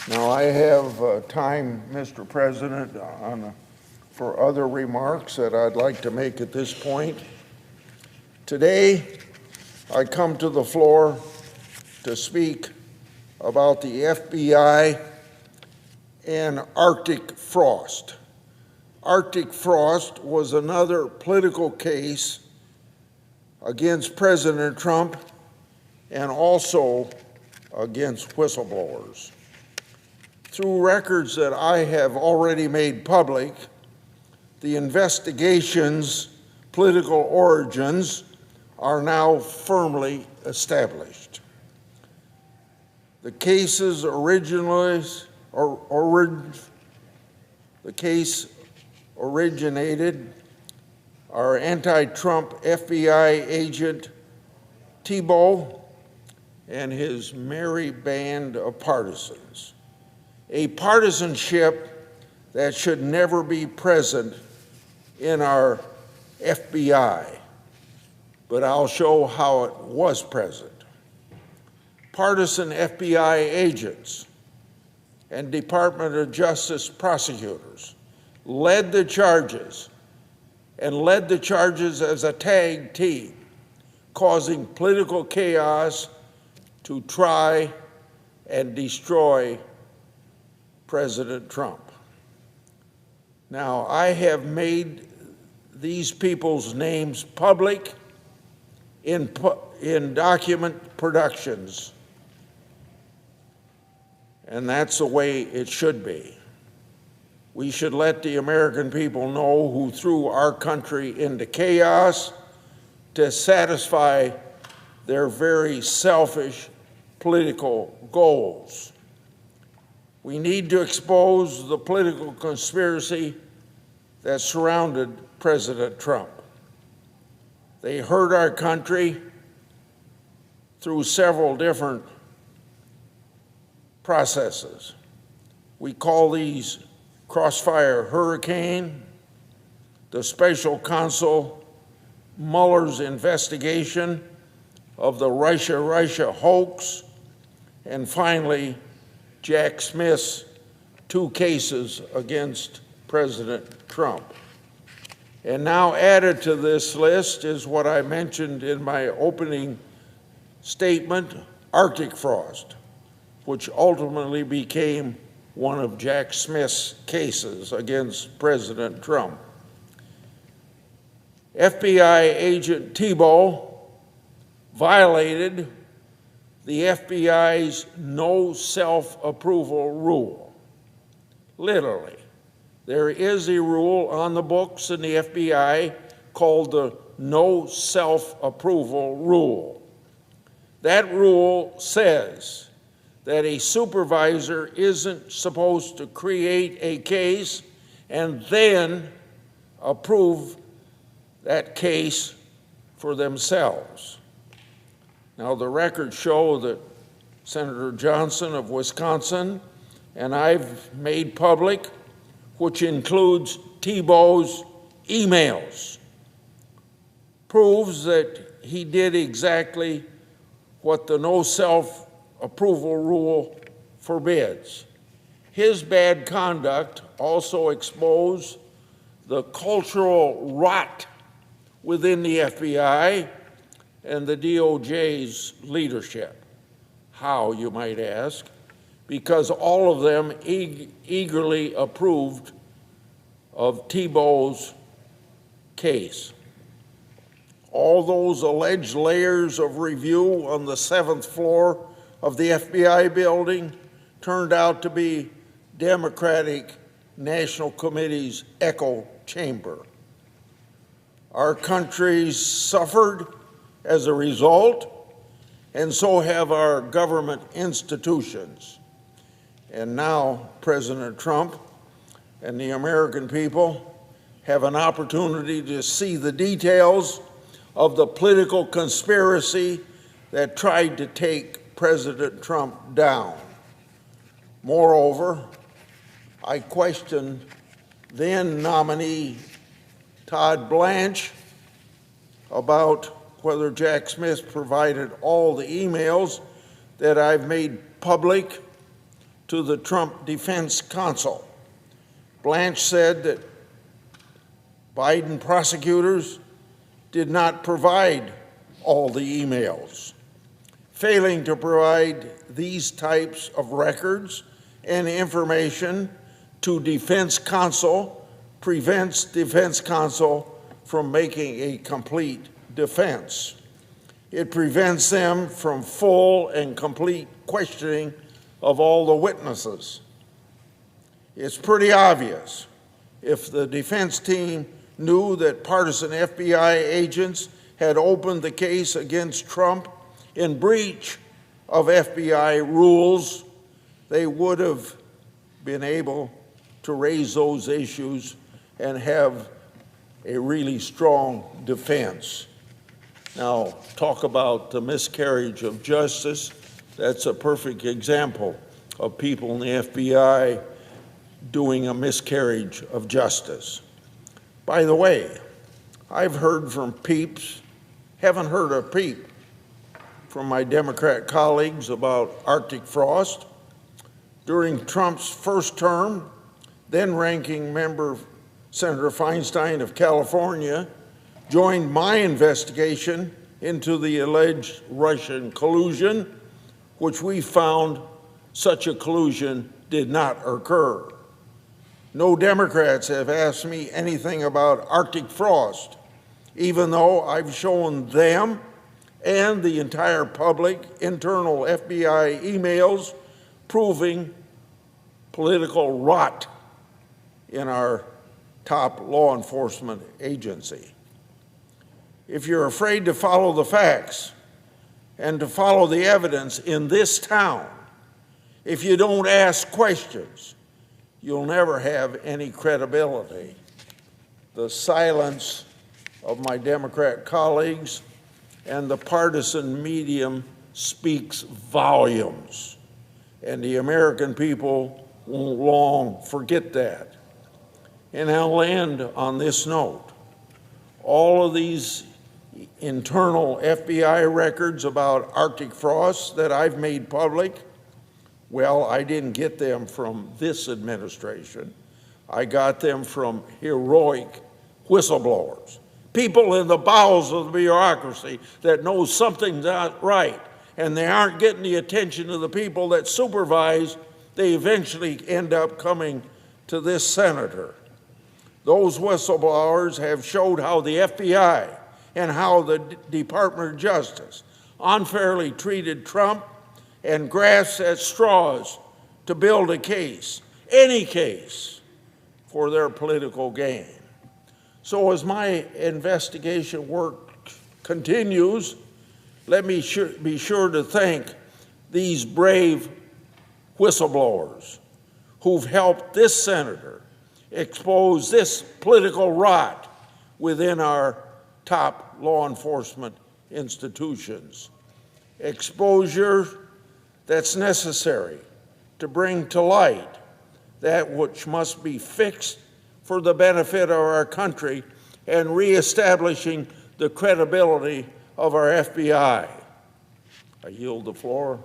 Now, I have time, Mr. President, for other remarks that I'd like to make at this point. Today, I come to the floor to speak about the FBI and Arctic frost. Arctic frost was another political case against President Trump and also against whistleblowers. Through records that I have already made public, the investigation's political origins are now firmly established. The case originated our anti-Trump FBI agent Thibault and his merry band of partisans. A partisanship that should never be present in our FBI, but I'll show how it was present. Partisan FBI agents and Department of Justice prosecutors led the charges as a tag team, causing political chaos to try and destroy President Trump. Now, I have made these people's names public in document productions, and that's the way it should be. We should let the American people know who threw our country into chaos to satisfy their very selfish political goals. We need to expose the political conspiracy that surrounded President Trump. They hurt our country through several different processes. We call these Crossfire Hurricane, the special counsel Mueller's investigation of the Russia hoax, and finally, Jack Smith's 2 cases against President Trump. And now added to this list is what I mentioned in my opening statement, Arctic frost, which ultimately became one of Jack Smith's cases against President Trump. FBI agent Thibault violated the FBI's no self-approval rule. Literally, there is a rule on the books in the FBI called the no self-approval rule. That rule says that a supervisor isn't supposed to create a case and then approve that case for themselves. Now, the records show that Senator Johnson of Wisconsin and I've made public, which includes Thibault's emails, proves that he did exactly what the no self-approval rule forbids. His bad conduct also exposed the cultural rot within the FBI and the DOJ's leadership. How, you might ask? Because all of them eagerly approved of Thibault's case. All those alleged layers of review on the 7th floor of the FBI building turned out to be Democratic National Committee's echo chamber. Our country's suffered as a result, and so have our government institutions. And now President Trump and the American people have an opportunity to see the details of the political conspiracy that tried to take President Trump down. Moreover, I questioned then nominee Todd Blanche about whether Jack Smith provided all the emails that I've made public to the Trump defense counsel. Blanche said that Biden prosecutors did not provide all the emails. Failing to provide these types of records and information to defense counsel prevents defense counsel from making a complete defense. It prevents them from full and complete questioning of all the witnesses. It's pretty obvious if the defense team knew that partisan FBI agents had opened the case against Trump in breach of FBI rules, they would have been able to raise those issues and have a really strong defense. Now, talk about the miscarriage of justice. That's a perfect example of people in the FBI doing a miscarriage of justice. By the way, I've heard from peeps, haven't heard a peep from my Democrat colleagues about Arctic frost. During Trump's first term, then-ranking member Senator Feinstein of California joined my investigation into the alleged Russian collusion, which we found such a collusion did not occur. No Democrats have asked me anything about Arctic frost, even though I've shown them and the entire public internal FBI emails proving political rot in our top law enforcement agency. If you're afraid to follow the facts and to follow the evidence in this town, if you don't ask questions, you'll never have any credibility. The silence of my Democrat colleagues and the partisan medium speaks volumes, and the American people won't long forget that. And I'll land on this note. All of these internal FBI records about Arctic frost that I've made public, well, I didn't get them from this administration. I got them from heroic whistleblowers, people in the bowels of the bureaucracy that know something's not right, and they aren't getting the attention of the people that supervise. They eventually end up coming to this senator. Those whistleblowers have showed how the FBI and how the Department of Justice unfairly treated Trump and grasped at straws to build a case, any case, for their political gain. So as my investigation work continues, let me be sure to thank these brave whistleblowers who've helped this senator expose this political rot within our top law enforcement institutions. Exposure that's necessary to bring to light that which must be fixed for the benefit of our country and reestablishing the credibility of our FBI. I yield the floor.